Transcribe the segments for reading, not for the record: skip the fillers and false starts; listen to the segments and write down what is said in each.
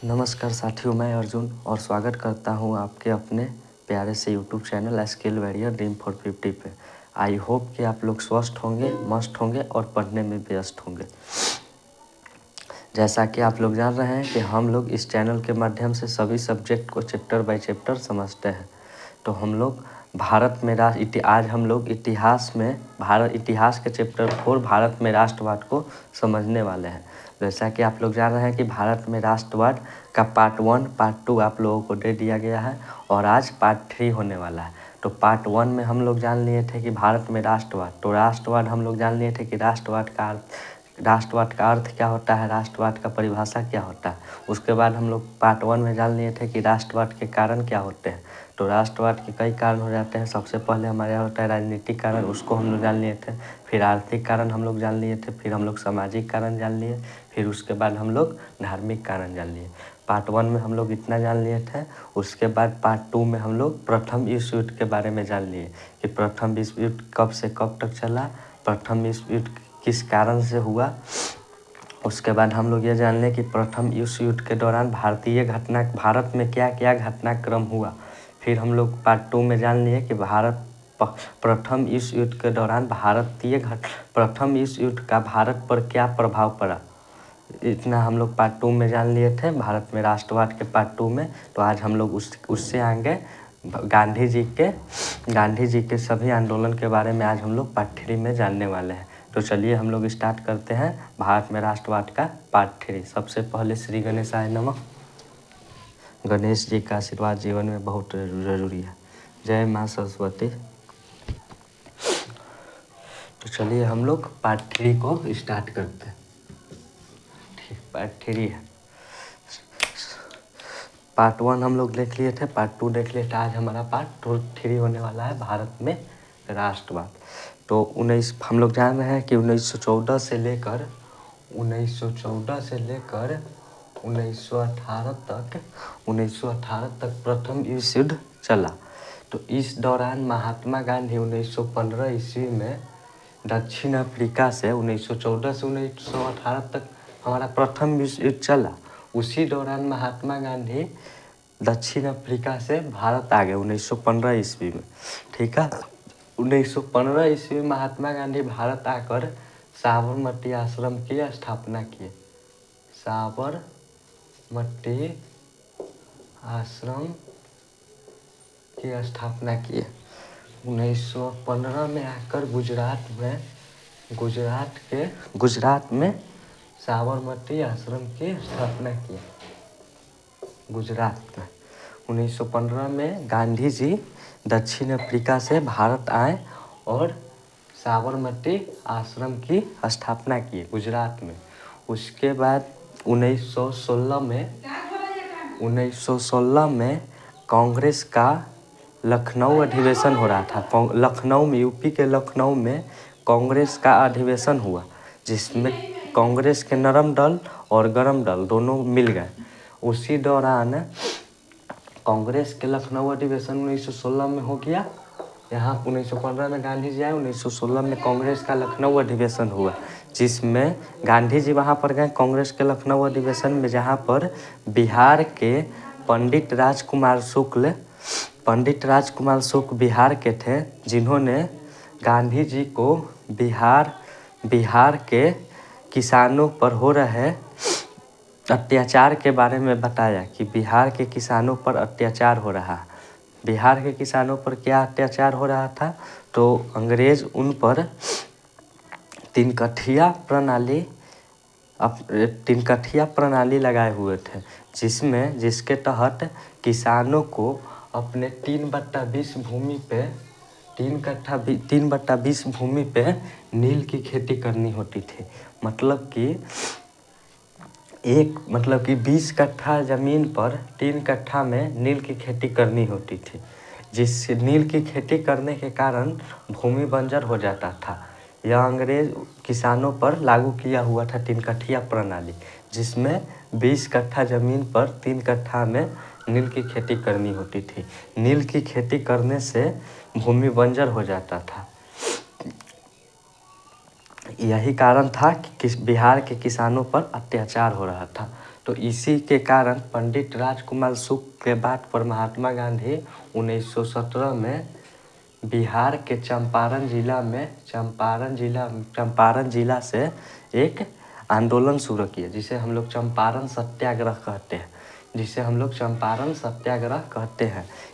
नमस्कार साथियों, मैं अर्जुन और स्वागत करता हूं आपके अपने प्यारे से YouTube channel skill warrior dream 450 पे। आई होप कि आप लोग स्वस्थ होंगे, मस्त होंगे और पढ़ने में व्यस्त होंगे। जैसा कि आप लोग जान रहे हैं कि हम लोग इस चैनल के माध्यम से सभी सब्जेक्ट को चैप्टर बाय चैप्टर समझते हैं। तो हम लोग भारत में आज हम लोग इतिहास के चैप्टर 4 भारत में राष्ट्रवाद को समझने वाले हैं। जैसा कि आप लोग जान रहे हैं कि भारत में राष्ट्रवाद का पार्ट 1 पार्ट 2 आप लोगों को दे दिया गया है और आज पार्ट 3 होने वाला है। तो पार्ट 1 में हम लोग जान लिए थे कि भारत में राष्ट्रवाद, तो राष्ट्रवाद हम लोग जान लिए थे कि राष्ट्रवाद का अर्थ क्या होता है, राष्ट्रवाद का परिभाषा क्या होता है। उसके बाद हम लोग पार्ट 1 में जान लिए थे कि राष्ट्रवाद के कारण क्या होते हैं। तो राष्ट्रवाद के कई कारण हो जाते हैं। सबसे पहले हमारे यहाँ होता है राजनीतिक कारण, उसको हम लोग जान लिए थे। फिर आर्थिक कारण हम लोग जान लिए थे। फिर हम लोग सामाजिक कारण जान लिए। फिर उसके बाद हम लोग धार्मिक कारण जान लिए। पार्ट 1 में हम लोग इतना जान लिए थे। उसके बाद पार्ट 2 में हम लोग प्रथम विश्व युद्ध के बारे में जान लिए कि प्रथम विश्व युद्ध कब से कब तक चला, प्रथम विश्व युद्ध किस कारण से हुआ। उसके बाद हम लोग ये जान लें कि प्रथम विश्व युद्ध के दौरान भारत में क्या क्या घटनाक्रम हुआ। फिर हम लोग पार्ट 2 में जान लिए कि प्रथम विश्व युद्ध के दौरान प्रथम विश्व युद्ध का भारत पर क्या प्रभाव पड़ा। इतना हम लोग पार्ट 2 में जान लिए थे भारत में राष्ट्रवाद के पार्ट 2 में। तो आज हम लोग उससे आगे गांधी जी के सभी आंदोलन के बारे में आज हम लोग पार्ट 3 में जानने वाले हैं। तो चलिए हम लोग स्टार्ट करते हैं भारत में राष्ट्रवाद का पार्ट 3। सबसे पहले श्री गणेशाय नमः। गणेश जी का आशीर्वाद जीवन में बहुत ज़रूरी है। जय माँ सरस्वती। तो चलिए हम लोग पार्ट 3 को स्टार्ट करते हैं। पार्ट 3 है। पार्ट 1 हम लोग देख लिए थे, पार्ट 2 देख लिए थे। आज हमारा पार्ट 3 होने वाला है भारत में राष्ट्रवाद। तो हम लोग जान रहे हैं कि 1914 से लेकर 1918 तक प्रथम विश्व युद्ध चला। तो इस दौरान महात्मा गांधी 1915 ईस्वी में दक्षिण अफ्रीका से 1914 से 1918 तक हमारा प्रथम विश्व युद्ध चला। उसी दौरान महात्मा गांधी दक्षिण अफ्रीका से भारत आ गए 1915 ईस्वी में। ठीक है, 1915 ईस्वी में महात्मा गांधी भारत आकर साबरमती आश्रम की स्थापना किए। साबरमती आश्रम की स्थापना किए। 1915 में आकर गुजरात में साबरमती आश्रम की स्थापना की। गुजरात में 1915 में गांधी जी दक्षिण अफ्रीका से भारत आए और साबरमती आश्रम की स्थापना की गुजरात में। उसके बाद 1916 में कांग्रेस का लखनऊ अधिवेशन हो रहा था। लखनऊ में, यूपी के लखनऊ में कांग्रेस का अधिवेशन हुआ, जिसमें कांग्रेस के नरम दल और गरम दल दोनों मिल गए। उसी दौरान कांग्रेस के लखनऊ अधिवेशन 1916 में हो गया। यहाँ 1915 में गांधी जी आए, 1916 में कांग्रेस का लखनऊ अधिवेशन हुआ, जिसमें गांधी जी वहाँ पर गए कांग्रेस के लखनऊ अधिवेशन में, जहाँ पर बिहार के पंडित राजकुमार शुक्ल बिहार के थे, जिन्होंने गांधी जी को बिहार के किसानों पर हो रहे अत्याचार के बारे में बताया कि बिहार के किसानों पर अत्याचार हो रहा है। बिहार के किसानों पर क्या अत्याचार हो रहा था, तो अंग्रेज उन पर तिनकठिया प्रणाली लगाए हुए थे, जिसके तहत किसानों को अपने 3/20 भूमि पे नील की खेती करनी होती थी। मतलब कि 20 कट्ठा ज़मीन पर 3 कट्ठा में नील की खेती करनी होती थी। जिस नील की खेती करने के कारण भूमि बंजर हो जाता था। यह अंग्रेज किसानों पर लागू किया हुआ था तिनकठिया प्रणाली, जिसमें 20 कट्ठा ज़मीन पर 3 कट्ठा में नील की खेती करनी होती थी। नील की खेती करने से भूमि बंजर हो जाता था। यही कारण था कि बिहार के किसानों पर अत्याचार हो रहा था। तो इसी के कारण पंडित राजकुमार शुक्ल के बात पर महात्मा गांधी 1917 में बिहार के चंपारण जिला से एक आंदोलन शुरू किया, जिसे हम लोग चंपारण सत्याग्रह कहते हैं।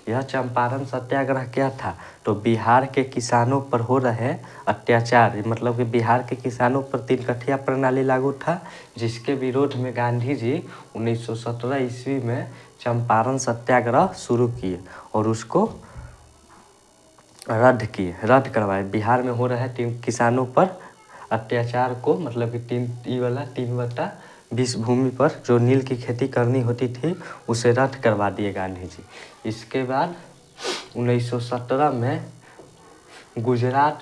यह चंपारण सत्याग्रह क्या था? तो बिहार के किसानों पर हो रहे अत्याचार, मतलब कि बिहार के किसानों पर 3 कठिया प्रणाली लागू था, जिसके विरोध में गांधी जी 1917 ईस्वी में चंपारण सत्याग्रह शुरू किए और उसको रद्द करवाए। बिहार में हो रहे 3 किसानों पर अत्याचार को, मतलब कि 3/20 भूमि पर जो नील की खेती करनी होती थी उसे रद्द करवा दिए गांधी जी। इसके बाद 1917 में गुजरात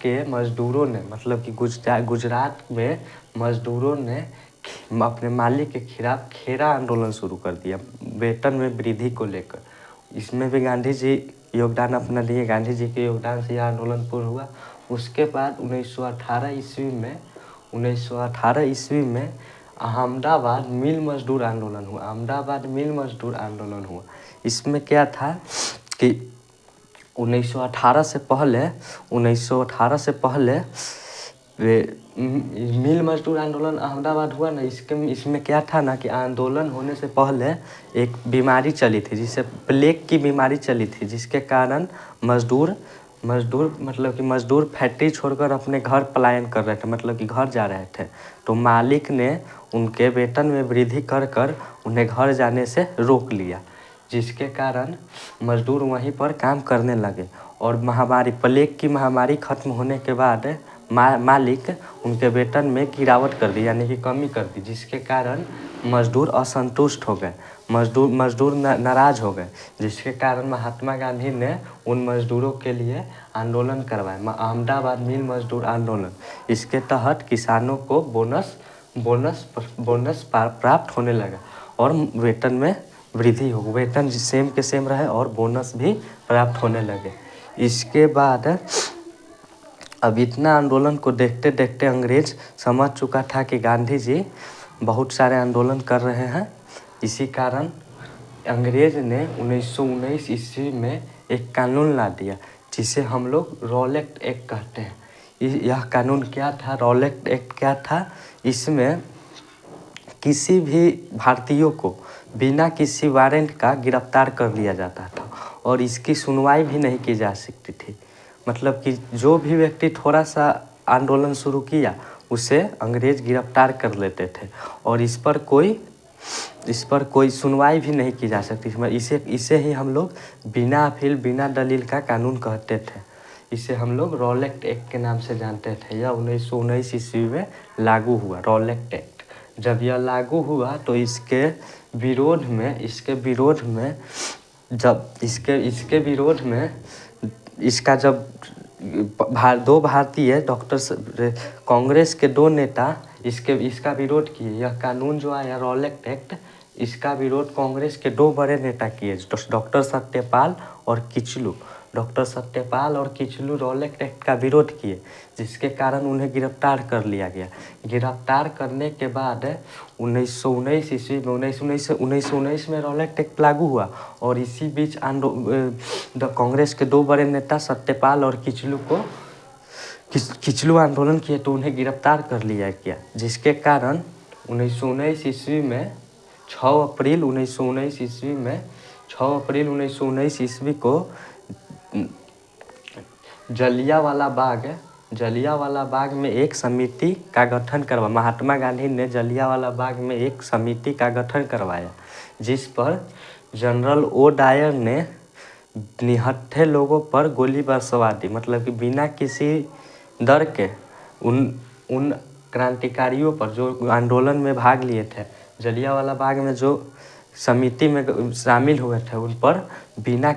के मजदूरों ने, मतलब कि गुजरात में मजदूरों ने अपने मालिक के खिलाफ खेरा आंदोलन शुरू कर दिया, वेतन में वृद्धि को लेकर। इसमें भी गांधी जी योगदान अपना दिए। गांधी जी के योगदान से यह आंदोलन पूर्ण हुआ। उसके बाद 1918 ईस्वी में अहमदाबाद मिल मजदूर आंदोलन हुआ। इसमें क्या था कि 1918 से पहले मिल मजदूर आंदोलन अहमदाबाद हुआ ना। इसमें क्या था ना कि आंदोलन होने से पहले एक बीमारी चली थी, जिसे प्लेग की बीमारी चली थी, जिसके कारण मजदूर फैक्ट्री छोड़कर अपने घर पलायन कर रहे थे, मतलब कि घर जा रहे थे। तो मालिक ने उनके वेतन में वृद्धि कर उन्हें घर जाने से रोक लिया, जिसके कारण मजदूर वहीं पर काम करने लगे। और प्लेग की महामारी खत्म होने के बाद मालिक उनके वेतन में गिरावट कर दी, यानी कि कमी कर दी, जिसके कारण मजदूर असंतुष्ट हो गए, मजदूर नाराज हो गए, जिसके कारण महात्मा गांधी ने उन मजदूरों के लिए आंदोलन करवाया, अहमदाबाद मिल मजदूर आंदोलन। इसके तहत किसानों को बोनस प्राप्त होने लगा और वेतन में वृद्धि हो, वेतन सेम के सेम रहे और बोनस भी प्राप्त होने लगे। इसके बाद अब इतना आंदोलन को देखते देखते अंग्रेज समझ चुका था कि गांधी जी बहुत सारे आंदोलन कर रहे हैं। इसी कारण अंग्रेज ने 1919 ईस्वी में एक कानून ला दिया, जिसे हम लोग रॉलेट एक्ट कहते हैं। यह कानून क्या था? रॉलेट एक्ट क्या था? इसमें किसी भी भारतीयों को बिना किसी वारंट का गिरफ्तार कर लिया जाता था और इसकी सुनवाई भी नहीं की जा सकती थी। मतलब कि जो भी व्यक्ति थोड़ा सा आंदोलन शुरू किया उसे अंग्रेज गिरफ्तार कर लेते थे और इस पर कोई सुनवाई भी नहीं की जा सकती थी। इसे ही हम लोग बिना अपील बिना दलील का कानून कहते थे। इसे हम लोग रॉलेट एक्ट के नाम से जानते थे। यह 1919 ईस्वी में लागू हुआ रॉलेट एक्ट। जब यह लागू हुआ तो इसके विरोध में जब दो भारतीय कांग्रेस के 2 नेता इसका विरोध किए। यह कानून जो आया रॉलेट एक्ट, इसका विरोध कांग्रेस के 2 बड़े नेता किए, डॉक्टर सत्यपाल और किचलू रॉलेट एक्ट का विरोध किए, जिसके कारण उन्हें गिरफ्तार कर लिया गया। गिरफ्तार करने के बाद 1919 ईस्वी में 1919 में रॉलेट एक्ट लागू हुआ और इसी बीच कांग्रेस के 2 बड़े नेता सत्यपाल और किचलू आंदोलन किए, तो उन्हें गिरफ्तार कर लिया गया, जिसके कारण 1919 ईस्वी में 6 अप्रैल 1919 ईस्वी को जलियांवाला बाग में एक समिति का गठन करवा महात्मा गांधी ने जलियांवाला बाग में एक समिति का गठन करवाया, जिस पर जनरल ओ डायर ने निहत्थे लोगों पर गोली बरसवा दी। मतलब कि बिना किसी डर के उन क्रांतिकारियों पर जो आंदोलन में भाग लिए थे, जलियांवाला बाग में जो समिति में शामिल हुए थे, उन पर बिना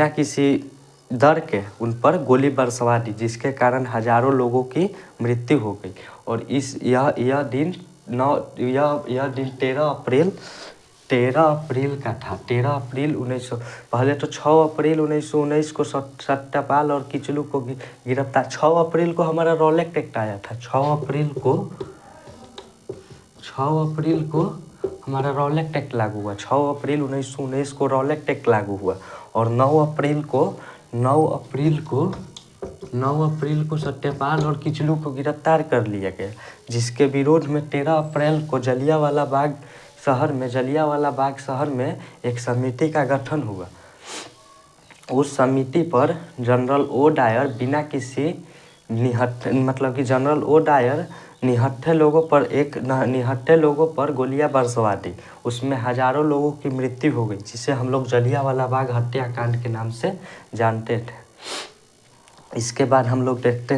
किसी डर के उन पर गोली बरसवा दी, जिसके कारण हजारों लोगों की मृत्यु हो गई। और यह दिन 13 अप्रैल 13 अप्रैल का था। 13 अप्रैल 1900, पहले तो 6 अप्रैल 1919 को सत्यपाल और किचलू को गिरफ्तार। 6 अप्रैल को हमारा रॉलेक्ट एक्ट आया था। 6 अप्रैल को हमारा रॉलेक्ट एक्ट लागू हुआ। 6 अप्रैल 1919 को रॉलेक्ट एक्ट लागू हुआ और 9 अप्रैल को सत्यपाल और किचलू को गिरफ्तार कर लिया गया, जिसके विरोध में 13 अप्रैल को जलियांवाला बाग शहर में एक समिति का गठन हुआ। उस समिति पर जनरल ओ डायर बिना किसी जनरल ओ डायर निहत्थे लोगों पर गोलियां बरसवा दी। उसमें हजारों लोगों की मृत्यु हो गई, जिसे हम लोग जलियांवाला बाग हत्याकांड के नाम से जानते थे। इसके बाद हम लोग देखते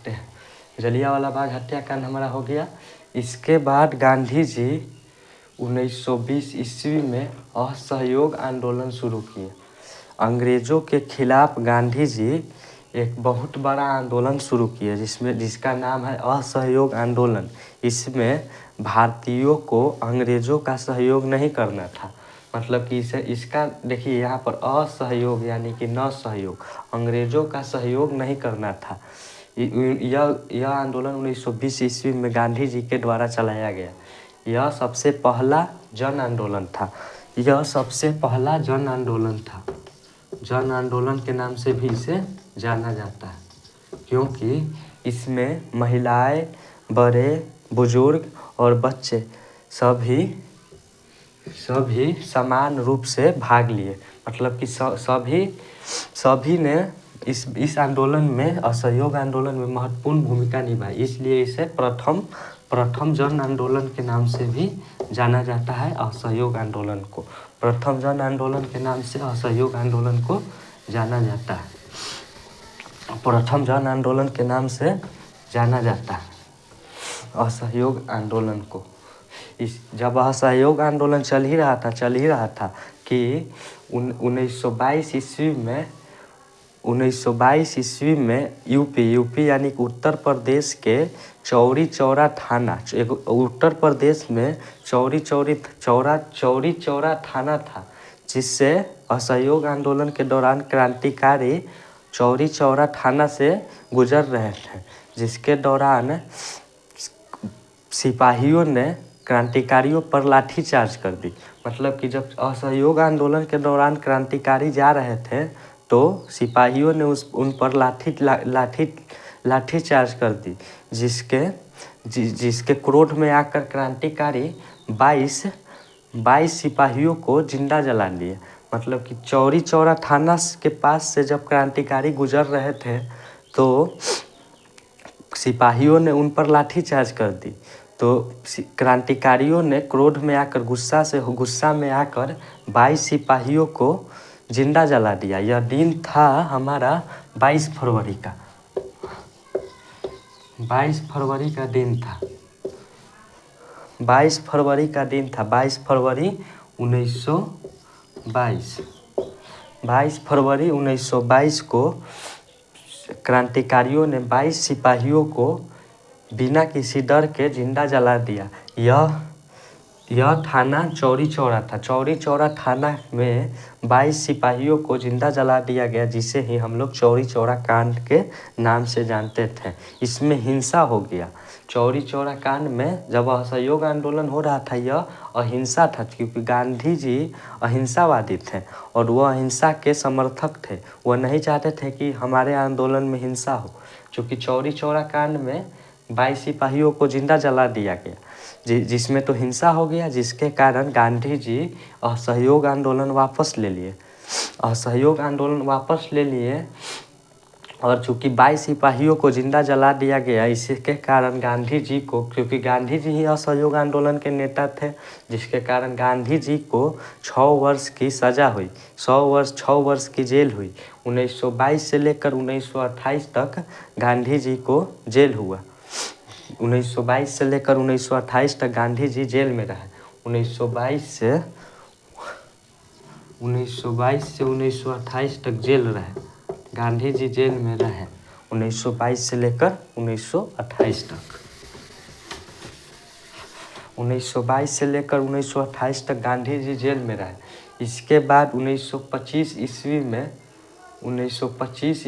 हैं जलियांवाला बाग हत्याकांड हमारा हो गया। इसके बाद गांधी जी 1920 ईस्वी में असहयोग आंदोलन शुरू किए। अंग्रेज़ों के खिलाफ गांधी जी एक बहुत बड़ा आंदोलन शुरू किए, जिसका नाम है असहयोग आंदोलन। इसमें भारतीयों को अंग्रेज़ों का सहयोग नहीं करना था। मतलब कि इसका देखिए यहाँ पर असहयोग यानी कि न सहयोग, अंग्रेज़ों का सहयोग नहीं करना था। यह आंदोलन 1920 ईस्वी में गांधी जी के द्वारा चलाया गया। यह सबसे पहला जन आंदोलन था। जन आंदोलन के नाम से भी इसे जाना जाता है, क्योंकि इसमें महिलाएं, बड़े बुजुर्ग और बच्चे सभी समान रूप से भाग लिए। मतलब कि सभी ने इस आंदोलन में, असहयोग आंदोलन में महत्वपूर्ण भूमिका निभाई। इसलिए इसे प्रथम जन आंदोलन के नाम से भी जाना जाता है। असहयोग आंदोलन को प्रथम जन आंदोलन के नाम से असहयोग आंदोलन को जाना जाता है। प्रथम जन आंदोलन के नाम से जाना जाता है असहयोग आंदोलन को। जब असहयोग आंदोलन चल ही रहा था कि 1922 ईस्वी में यूपी यानी कि उत्तर प्रदेश के चौरी चौरा थाना, उत्तर प्रदेश में चौरी चौरा थाना था, जिससे असहयोग आंदोलन के दौरान क्रांतिकारी चौरी चौरा थाना से गुजर रहे थे, जिसके दौरान सिपाहियों ने क्रांतिकारियों पर लाठीचार्ज कर दी। मतलब कि जब असहयोग आंदोलन के दौरान क्रांतिकारी जा रहे थे तो सिपाहियों ने उन पर लाठीचार्ज कर दी, जिसके क्रोध में आकर क्रांतिकारी 22 सिपाहियों को जिंदा जला लिए। मतलब कि चौरी चौरा थाना के पास से जब क्रांतिकारी गुजर रहे थे तो सिपाहियों ने उन पर लाठीचार्ज कर दी। तो क्रांतिकारियों ने क्रोध में आकर गुस्सा में आकर 22 सिपाहियों को जिंदा जला दिया। यह दिन था हमारा 22 फरवरी का 22 फरवरी का दिन था 22 फरवरी का दिन था 22 फरवरी 1922 22 फरवरी 1922 को क्रांतिकारियों ने 22 सिपाहियों को बिना किसी डर के जिंदा जला दिया। यह थाना चौरी चौरा था। चौरी चौरा थाना में 22 सिपाहियों को जिंदा जला दिया गया, जिसे ही हम लोग चौरी चौरा कांड के नाम से जानते थे। इसमें हिंसा हो गया। चौरी चौरा कांड में जब असहयोग आंदोलन हो रहा था, यह अहिंसा था, क्योंकि गांधी जी अहिंसावादी थे और वह अहिंसा के समर्थक थे। वह नहीं चाहते थे कि हमारे आंदोलन में हिंसा हो। चूँकि चौरी चौरा कांड में 22 सिपाहियों को जिंदा जला दिया गया, जिसमें तो हिंसा हो गया, जिसके कारण गांधी जी असहयोग आंदोलन वापस ले लिए और चूँकि 22 सिपाहियों को जिंदा जला दिया गया, इसके कारण गांधी जी को, क्योंकि गांधी जी ही असहयोग आंदोलन के नेता थे, जिसके कारण गांधी जी को 6 वर्ष की सज़ा हुई, 6 वर्ष की जेल हुई। 1922 से लेकर 1928 तक गांधी जी को जेल हुआ। 1922 से लेकर 1928 तक गांधी जी जेल में रहे। 1922 से 1928 तक जेल रहे, गांधी जी जेल में रहे। 1922 से लेकर 1928 तक। 1922 से लेकर 1928 तक गांधी जी जेल में रहे। इसके बाद 1925 ईस्वी में 1925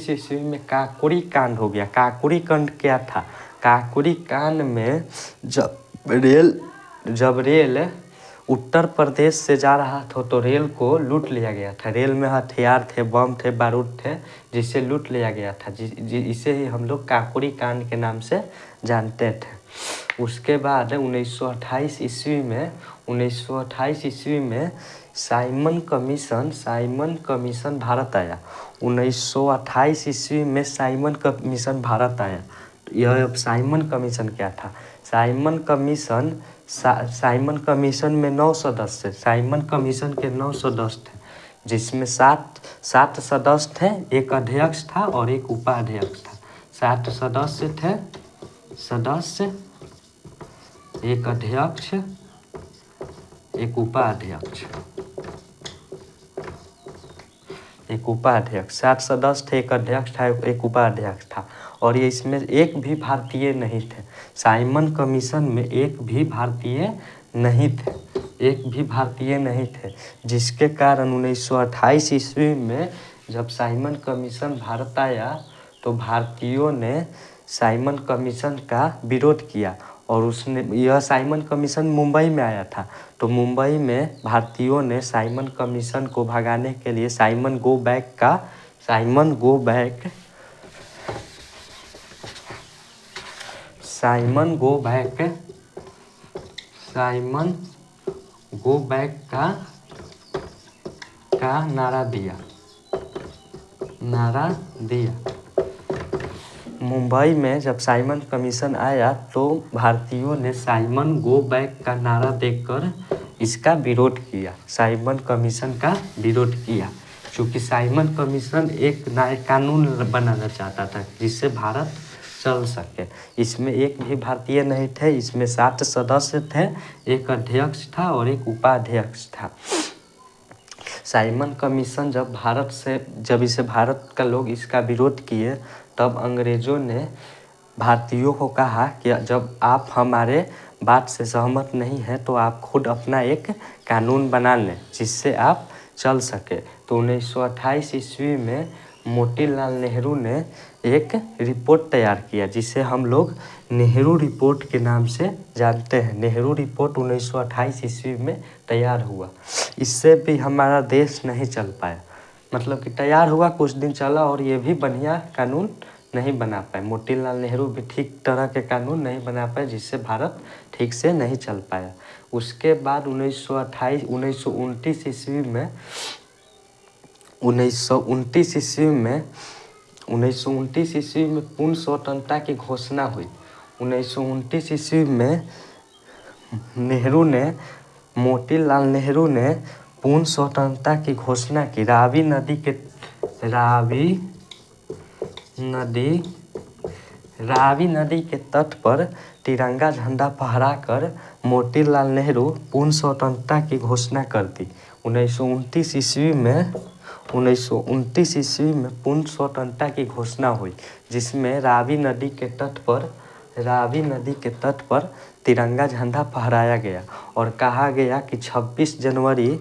ईस्वी में काकोरी कांड हो गया। काकोरी कांड क्या था? काकोरी कांड में जब रेल उत्तर प्रदेश से जा रहा था तो रेल को लूट लिया गया था। रेल में हथियार थे, बम थे, बारूद थे, जिसे लूट लिया गया था। इसे ही हम लोग काकोरी कांड के नाम से जानते थे। उसके बाद 1928 ईस्वी में साइमन कमीशन भारत आया। 1928 ईस्वी में साइमन कमीशन भारत आया। यह साइमन कमीशन क्या था? साइमन कमीशन में 9 सदस्य। साइमन कमीशन के 9 सदस्य थे, जिसमें 7 सदस्य थे, एक अध्यक्ष था और एक उपाध्यक्ष था। 7 सदस्य थे, एक अध्यक्ष, एक उपाध्यक्ष, 7 सदस्य थे, एक अध्यक्ष था, एक उपाध्यक्ष था। और ये इसमें एक भी भारतीय नहीं थे। साइमन कमीशन में एक भी भारतीय नहीं थे, जिसके कारण 1928 ईस्वी में जब साइमन कमीशन भारत आया तो भारतीयों ने साइमन कमीशन का विरोध किया। और यह साइमन कमीशन मुंबई में आया था। तो मुंबई में भारतीयों ने साइमन कमीशन को भगाने के लिए साइमन गो बैक का नारा दिया। मुंबई में जब साइमन कमीशन आया तो भारतीयों ने साइमन गो बैक का नारा देकर इसका विरोध किया, साइमन कमीशन का विरोध किया। क्योंकि साइमन कमीशन एक नया कानून बनाना चाहता था जिससे भारत चल सके। इसमें एक भी भारतीय नहीं थे। इसमें 7 सदस्य थे, एक अध्यक्ष था और एक उपाध्यक्ष था। साइमन कमीशन जब इसे भारत का लोग इसका विरोध किए, तब अंग्रेज़ों ने भारतीयों को कहा कि जब आप हमारे बात से सहमत नहीं हैं तो आप खुद अपना एक कानून बना लें जिससे आप चल सके। तो 1928 ईस्वी में मोतीलाल नेहरू ने एक रिपोर्ट तैयार किया जिसे हम लोग नेहरू रिपोर्ट के नाम से जानते हैं। नेहरू रिपोर्ट 1928 ईस्वी में तैयार हुआ। इससे भी हमारा देश नहीं चल पाया। मतलब कि तैयार हुआ, कुछ दिन चला और ये भी बढ़िया कानून नहीं बना पाए। मोतीलाल नेहरू भी ठीक तरह के कानून नहीं बना पाए, जिससे भारत ठीक से नहीं चल पाया। उसके बाद 1929 ईस्वी में पूर्ण स्वतंत्रता की घोषणा हुई। 1929 ईस्वी में मोतीलाल नेहरू ने पूर्ण स्वतंत्रता की घोषणा की। रावी नदी के तट पर तिरंगा झंडा फहराकर मोतीलाल नेहरू पूर्ण स्वतंत्रता की घोषणा कर दी। 1929 ईस्वी में पूर्ण स्वतंत्रता की घोषणा हुई, जिसमें रावी नदी के तट पर तिरंगा झंडा फहराया गया और कहा गया कि 26 जनवरी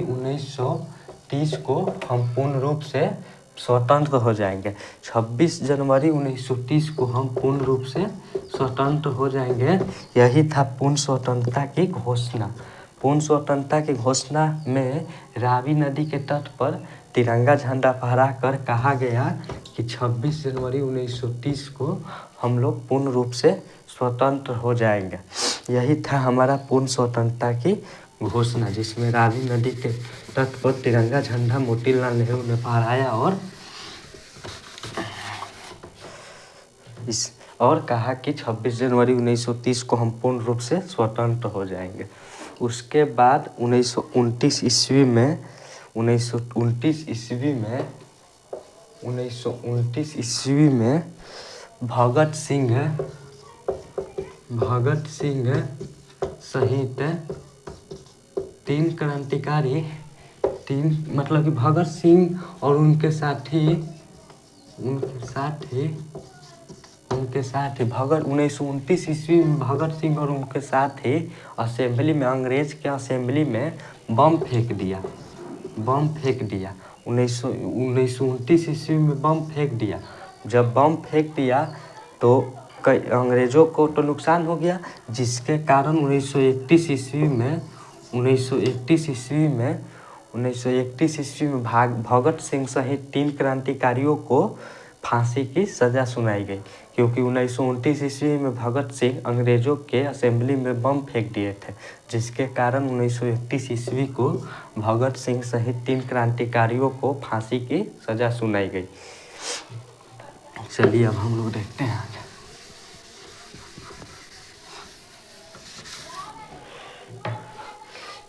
1930 को हम पूर्ण रूप से स्वतंत्र हो जाएंगे। 26 जनवरी 1930 को हम पूर्ण रूप से स्वतंत्र हो जाएंगे। यही था पूर्ण स्वतंत्रता की घोषणा। पूर्ण स्वतंत्रता की घोषणा में रावी नदी के तट पर तिरंगा झंडा फहराकर कहा गया कि 26 जनवरी 1930 को हम लोग पूर्ण रूप से स्वतंत्र हो जाएंगे। यही था हमारा पूर्ण स्वतंत्रता की घोषणा, जिसमें रावी नदी के तट पर तिरंगा झंडा मोतीलाल नेहरू ने फहराया और कहा कि 26 जनवरी 1930 को हम पूर्ण रूप से स्वतंत्र हो जाएंगे। उसके बाद 1929 ईस्वी में भगत सिंह सहित 3 क्रांतिकारी तीन मतलब कि भगत सिंह और उनके साथी भगत 1929 ईस्वी में भगत सिंह और उनके साथी असेंबली में अंग्रेज के असेंबली में बम फेंक दिया 1929 ईस्वी में बम फेंक दिया। जब बम फेंक दिया तो कई अंग्रेज़ों को तो नुकसान हो गया, जिसके कारण 1931 ईस्वी में भगत सिंह सहित 3 क्रांतिकारियों को फांसी की सज़ा सुनाई गई, क्योंकि 1929 ईस्वी में भगत सिंह अंग्रेज़ों के असेंबली में बम फेंक दिए थे, जिसके कारण 1931 ईस्वी को भगत सिंह सहित 3 क्रांतिकारियों को फांसी की सज़ा सुनाई गई। चलिए अब हम लोग देखते हैं आगे।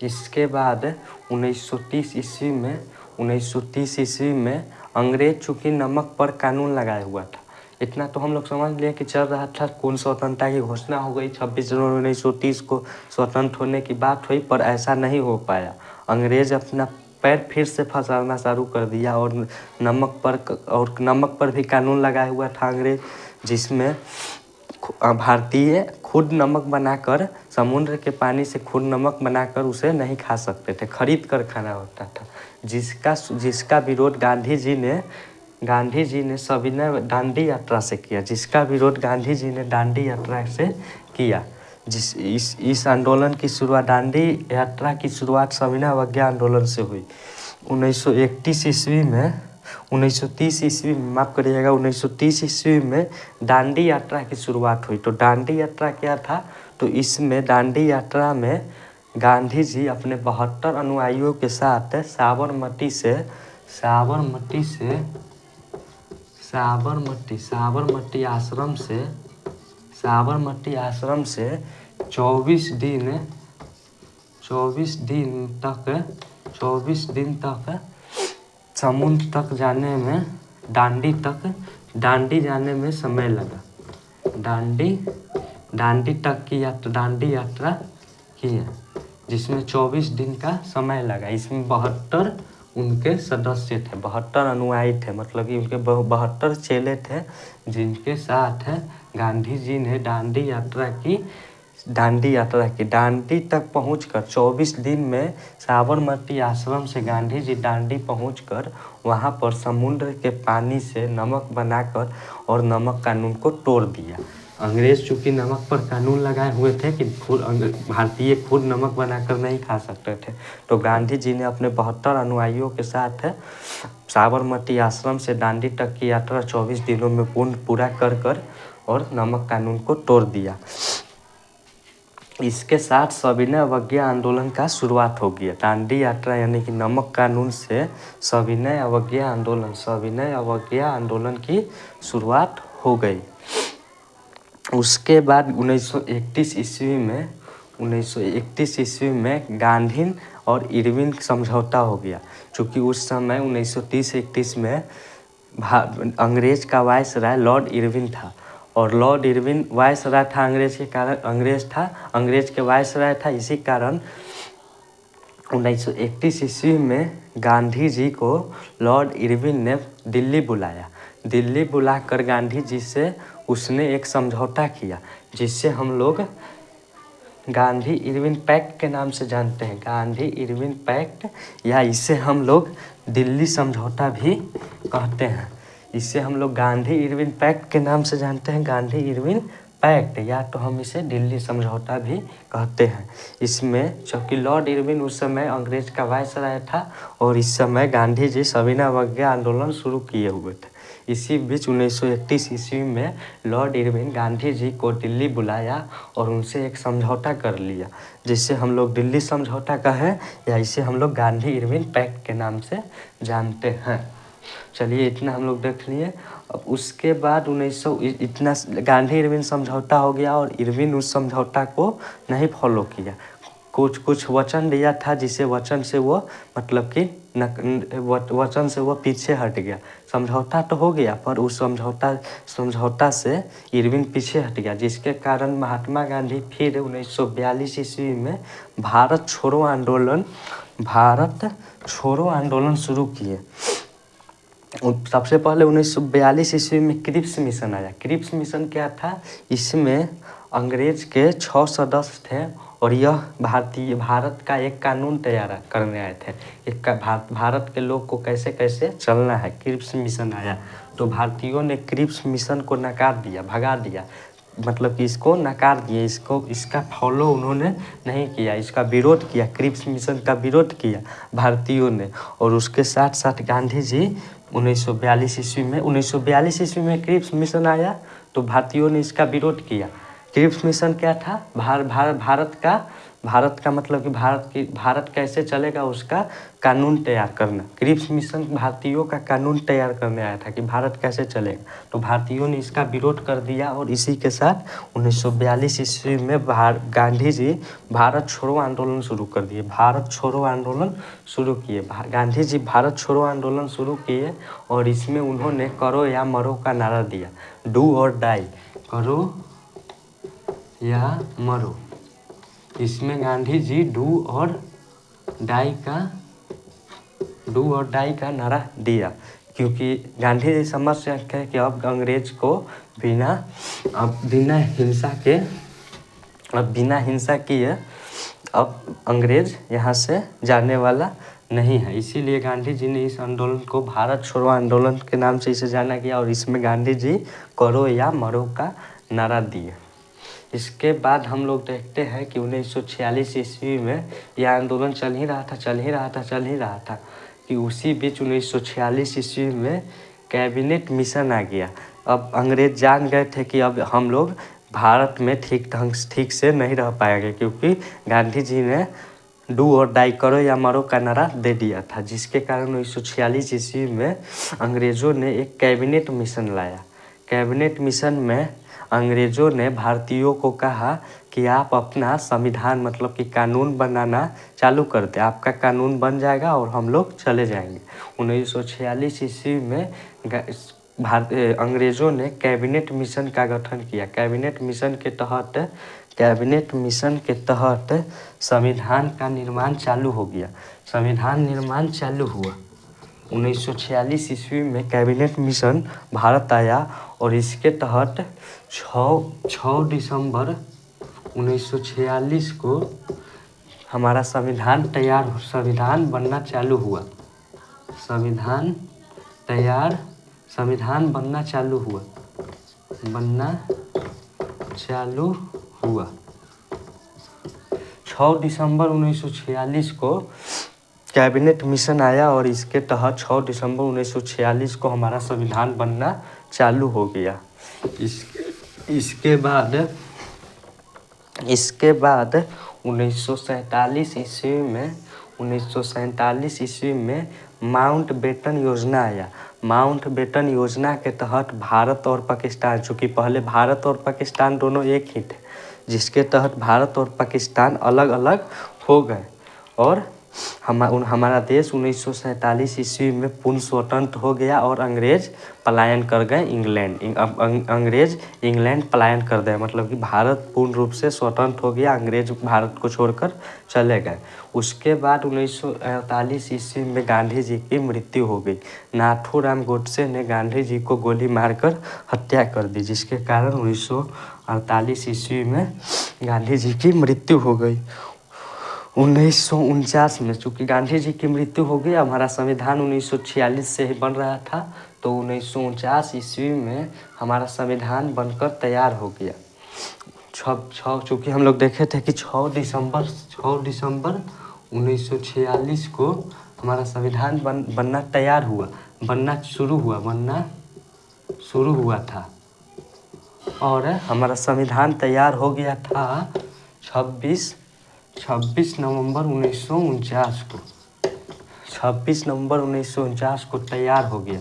इसके बाद 1930 ईस्वी में अंग्रेज चूँकि नमक पर कानून लगाया हुआ था। इतना तो हम लोग समझ लिए कि चल रहा था, पूर्ण स्वतंत्रता की घोषणा हो गई, 26 जनवरी 1930 को स्वतंत्र होने की बात हुई, पर ऐसा नहीं हो पाया। अंग्रेज अपना पैर फिर से फंसाना शुरू कर दिया और नमक पर भी कानून लगाया हुआ था अंग्रेज, जिसमें भारतीय खुद नमक बनाकर समुद्र के पानी से खुद नमक बनाकर उसे नहीं खा सकते थे, खरीद कर खाना होता था, जिसका विरोध गांधी जी ने सविनय दांडी यात्रा से किया, इस आंदोलन की शुरुआत दांडी यात्रा की शुरुआत सविनय अवज्ञा आंदोलन से हुई। 1930 ईस्वी में माफ़ करिएगा 1930 ईस्वी में दांडी यात्रा की शुरुआत हुई। तो दांडी यात्रा क्या था? तो इसमें दांडी यात्रा में गांधी जी अपने 72 अनुयायियों के साथ साबरमती आश्रम से 24 दिन तक समुद्र तक जाने में दांडी जाने में समय लगा। दांडी यात्रा की है, जिसमें 24 दिन का समय लगा। इसमें 72 उनके सदस्य थे, 72 अनुयायी थे, मतलब कि उनके 72 चेले थे, जिनके साथ गांधी जी ने दांडी दांडी तक पहुंचकर 24 दिन में साबरमती आश्रम से गांधी जी दांडी पहुंचकर वहां पर समुद्र के पानी से नमक बनाकर और नमक कानून को तोड़ दिया। अंग्रेज चूँकि नमक पर कानून लगाए हुए थे कि भारतीय खुद नमक बनाकर नहीं खा सकते थे, तो गांधी जी ने अपने 72 अनुयायियों के साथ साबरमती आश्रम से दांडी तक की यात्रा 24 दिनों में पूरा कर और नमक कानून को तोड़ दिया। इसके साथ सविनय अवज्ञा आंदोलन का शुरुआत हो गया। दांडी यात्रा यानी कि नमक कानून से सविनय अवज्ञा आंदोलन की शुरुआत हो गई। उसके बाद 1931 ईस्वी में गांधी और इरविन समझौता हो गया, क्योंकि उस समय 1930-31 में अंग्रेज का वायसराय लॉर्ड इरविन था, और लॉर्ड इरविन वायसराय था अंग्रेज के वायसराय था। इसी कारण 1931 ईस्वी में गांधी जी को लॉर्ड इरविन ने दिल्ली बुलाकर गांधी जी से उसने एक समझौता किया, जिससे हम लोग गांधी इरविन पैक्ट के नाम से जानते हैं। गांधी इरविन पैक्ट, या इसे हम लोग दिल्ली समझौता भी कहते हैं। इसे हम लोग गांधी इरविन पैक्ट के नाम से जानते हैं, गांधी इरविन पैक्ट, या तो हम इसे दिल्ली समझौता भी कहते हैं। इसमें चूँकि लॉर्ड इरविन उस समय अंग्रेज का वायसराय था, और इस समय गांधी जी सविनय अवज्ञा आंदोलन शुरू किए हुए थे। इसी बीच 1931 ईस्वी में लॉर्ड इरविन गांधी जी को दिल्ली बुलाया और उनसे एक समझौता कर लिया, जिसे हम लोग दिल्ली समझौता कहें, या इसे हम लोग गांधी इरविन पैक्ट के नाम से जानते हैं। चलिए इतना हम लोग देख लिए। अब उसके बाद इतना गांधी इरविन समझौता हो गया, और इरविन उस समझौता को नहीं फॉलो किया। कुछ वचन दिया था, जिसे वचन से वो मतलब कि वचन से वो पीछे हट गया। समझौता तो हो गया, पर उस समझौता से इरविन पीछे हट गया, जिसके कारण महात्मा गांधी फिर 1942 ईस्वी में भारत छोड़ो आंदोलन भारत छोड़ो आंदोलन शुरू किए। सबसे पहले 1942 ईस्वी में क्रिप्स मिशन आया। क्रिप्स मिशन क्या था? इसमें अंग्रेज के 6 सदस्य थे और यह भारत का एक कानून तैयार करने आए थे। एक भारत के लोग को कैसे कैसे चलना है। क्रिप्स मिशन आया तो भारतीयों ने क्रिप्स मिशन को नकार दिया, भगा दिया, मतलब कि इसको नकार दिए, इसका फॉलो उन्होंने नहीं किया, इसका विरोध किया, क्रिप्स मिशन का विरोध किया भारतीयों ने। और उसके साथ साथ गांधी जी 1942 ईस्वी में क्रिप्स मिशन आया तो भारतीयों ने इसका विरोध किया। क्रिप्स मिशन क्या था? भारत का मतलब कि भारत कैसे चलेगा उसका कानून तैयार करना। क्रिप्स मिशन भारतीयों का कानून तैयार करने आया था कि भारत कैसे चलेगा। तो भारतीयों ने इसका विरोध कर दिया और इसी के साथ 1942 ईस्वी में गांधी जी भारत छोड़ो आंदोलन शुरू कर दिए। भारत छोड़ो आंदोलन शुरू किए। गांधी जी भारत छोड़ो आंदोलन शुरू किए और इसमें उन्होंने करो या मरो का नारा दिया, डू और डाई, करो या मरो। इसमें गांधी जी डू और डाई का नारा दिया क्योंकि गांधी जी समझ सके कि अब अंग्रेज को बिना हिंसा किए अब अंग्रेज यहाँ से जाने वाला नहीं है। इसीलिए गांधी जी ने इस आंदोलन को भारत छोड़ो आंदोलन के नाम से इसे जाना गया और इसमें गांधी जी करो या मरो का नारा दिए। इसके बाद हम लोग देखते हैं कि 1946 ईस्वी में यह आंदोलन चल ही रहा था कि उसी बीच 1946 ईस्वी में कैबिनेट मिशन आ गया। अब अंग्रेज जान गए थे कि अब हम लोग भारत में ठीक से नहीं रह पाएंगे क्योंकि गांधी जी ने डू और डाई, करो या मरो का नारा दे दिया था, जिसके कारण 1946 ईस्वी में अंग्रेज़ों ने एक कैबिनेट मिशन लाया। कैबिनेट मिशन में अंग्रेज़ों ने भारतीयों को कहा कि आप अपना संविधान मतलब कि कानून बनाना चालू कर दें, आपका कानून बन जाएगा और हम लोग चले जाएंगे। 1946 ईस्वी में अंग्रेज़ों ने कैबिनेट मिशन का गठन किया। कैबिनेट मिशन के तहत संविधान का निर्माण चालू हो गया। संविधान निर्माण चालू हुआ 1946 ईस्वी में कैबिनेट मिशन भारत आया और इसके तहत 6 दिसंबर 1946 को हमारा संविधान बनना चालू हुआ। संविधान बनना चालू हुआ। 6 दिसंबर 1946 को कैबिनेट मिशन आया और इसके तहत 6 दिसंबर 1946 को हमारा संविधान बनना चालू हो गया। इसके बाद 1947 ईस्वी में माउंट बेटन योजना आया। माउंट बेटन योजना के तहत भारत और पाकिस्तान, चूँकि पहले भारत और पाकिस्तान दोनों एक ही थे, जिसके तहत भारत और पाकिस्तान अलग अलग हो गए और हमारा देश 1947 ईस्वी में पूर्ण स्वतंत्र हो गया और अंग्रेज पलायन कर गए इंग्लैंड। अंग्रेज इंग्लैंड पलायन कर गए, मतलब कि भारत पूर्ण रूप से स्वतंत्र हो गया, अंग्रेज भारत को छोड़कर चले गए। उसके बाद 1948 ईस्वी में गांधी जी की मृत्यु हो गई। नाथूराम गोडसे ने गांधी जी को गोली मारकर हत्या कर दी, जिसके कारण 1948 ईस्वी में गांधी जी की मृत्यु हो गई। 1949 में चूँकि गांधी जी की मृत्यु हो गई, हमारा संविधान 1946 से ही बन रहा था, तो 1949 ईस्वी में हमारा संविधान बनकर तैयार हो गया। चूँकि हम लोग देखे थे कि 6 दिसंबर 1946 को हमारा संविधान बनना शुरू हुआ था और हमारा संविधान तैयार हो गया था 26 नवंबर 1949 को। 26 नवंबर 1949 को तैयार हो गया।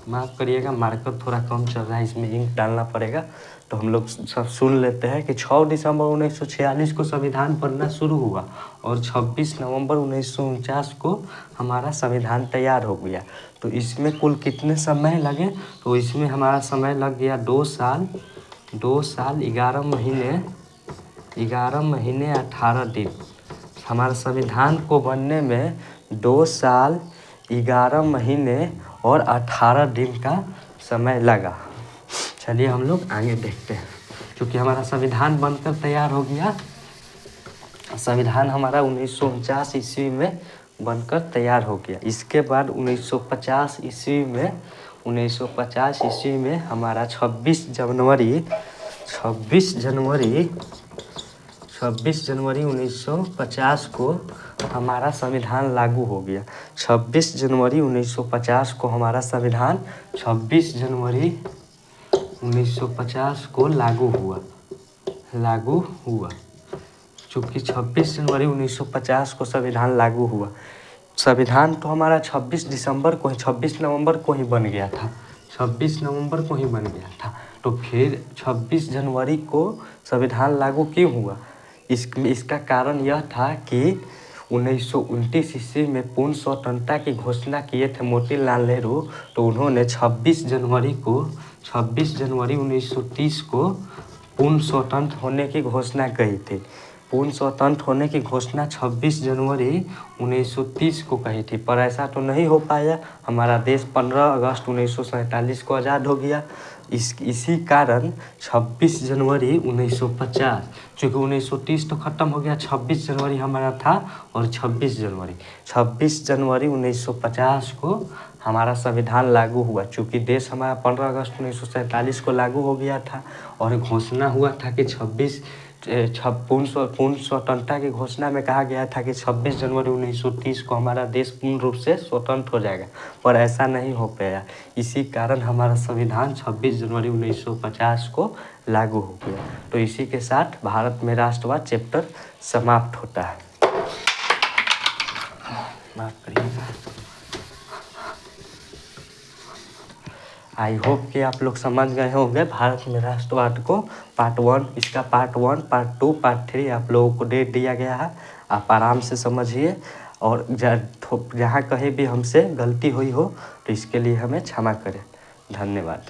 माफ़ करिएगा, मार्कर थोड़ा कम चल रहा है, इसमें इंक डालना पड़ेगा। तो हम लोग सब सुन लेते हैं कि 6 दिसंबर 1946 को संविधान बनना शुरू हुआ और 26 नवंबर 1949 को हमारा संविधान तैयार हो गया। तो इसमें कुल कितने समय लगे? तो इसमें हमारा समय लग गया 2 साल 11 महीने 18 दिन। हमारे संविधान को बनने में 2 साल 11 महीने और 18 दिन का समय लगा। चलिए हम लोग आगे देखते हैं। क्योंकि हमारा संविधान बनकर तैयार हो गया, संविधान हमारा 1949 ईस्वी में बनकर तैयार हो गया। इसके बाद 1950 ईस्वी में हमारा 26 जनवरी 1950 को हमारा संविधान लागू हो गया। 26 जनवरी 1950 को हमारा संविधान 26 जनवरी 1950 को लागू हुआ। चूँकि 26 जनवरी 1950 को संविधान लागू हुआ। संविधान तो हमारा 26 नवंबर को ही बन गया था। 26 नवंबर को ही बन गया था। तो फिर 26 जनवरी को संविधान लागू क्यों हुआ? इसका कारण यह था कि 1929 ईस्वी में पूर्ण स्वतंत्रता की घोषणा किए थे मोतीलाल नेहरू। तो उन्होंने 26 जनवरी 1930 को पूर्ण स्वतंत्र होने की घोषणा की थी। पूर्ण स्वतंत्र होने की घोषणा 26 जनवरी 1930 को कही थी, पर ऐसा तो नहीं हो पाया। हमारा देश 15 अगस्त 1947 को आज़ाद हो गया। इसी कारण 26 जनवरी 1950, चूँकि 1930 तो ख़त्म हो गया, 26 जनवरी हमारा था। और 26 जनवरी 1950 को हमारा संविधान लागू हुआ। चूँकि देश हमारा 15 अगस्त 1947 को लागू हो गया था और घोषणा हुआ था कि पूर्ण स्वतंत्रता की घोषणा में कहा गया था कि 26 जनवरी 1930 को हमारा देश पूर्ण रूप से स्वतंत्र हो जाएगा, पर ऐसा नहीं हो पाया। इसी कारण हमारा संविधान 26 जनवरी 1950 को लागू हो गया। तो इसी के साथ भारत में राष्ट्रवाद चैप्टर समाप्त होता है। माफ करिएगा। आई होप कि आप लोग समझ गए होंगे भारत में राष्ट्रवाद को। पार्ट 1, इसका पार्ट 1, पार्ट 2, पार्ट 3 आप लोगों को दे दिया गया है। आप आराम से समझिए और जहाँ कहीं भी हमसे गलती हुई हो तो इसके लिए हमें क्षमा करें। धन्यवाद।